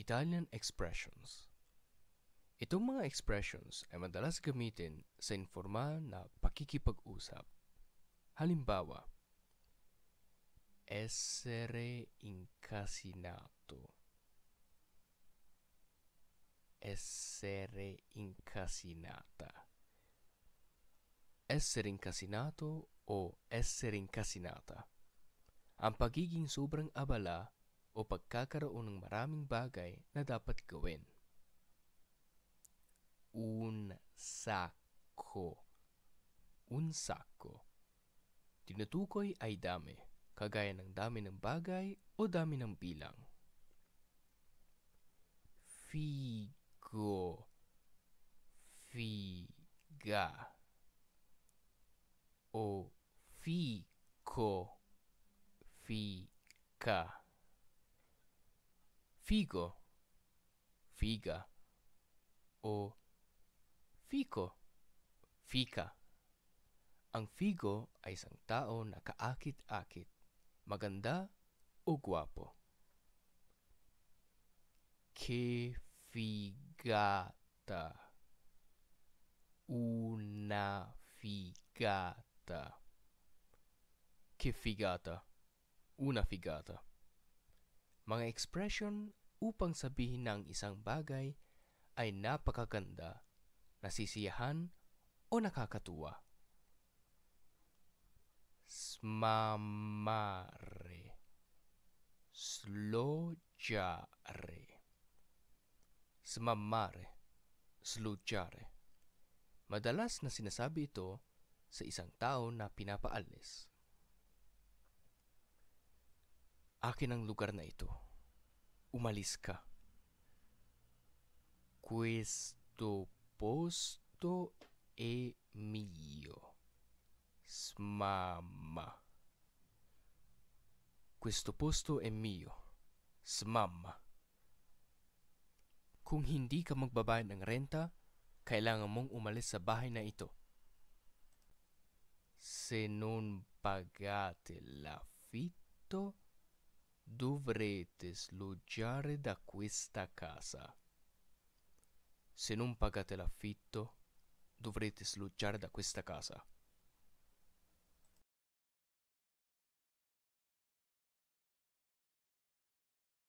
Italian expressions. Itong mga expressions ay madalas gamitin sa informal na pakikipag-usap. Halimbawa, essere incasinato. Essere incasinata. Essere incasinato o essere incasinata. Ang pagiging sobrang abala o pagkakaroon ng maraming bagay na dapat gawin. Un sacco. Un sacco. Tinutukoy ay dami, kagaya ng dami ng bagay o dami ng bilang. Figo. Figa. O fico. Fica. Figo, figa, o fico, fika. Ang figo ay isang tao na kaakit-akit, maganda o gwapo. Que figata. Una figata. Que figata. Una figata. Mga expression upang sabihin na ang isang bagay ay napakaganda, nasisiyahan o nakakatuwa. Smamare. Sloggiare. Smamare. Sloggiare. Madalas na sinasabi ito sa isang tao na pinapaalis. Akin ang lugar na ito. Umalis ka. Questo posto è mio. Smamma. Questo posto è mio. Smamma. Kung hindi ka magbabayad ng renta, kailangan mong umalis sa bahay na ito. Se non pagate l'affitto, dovrete sloggiare da questa casa. Se non pagate l'affitto, dovrete sloggiare da questa casa.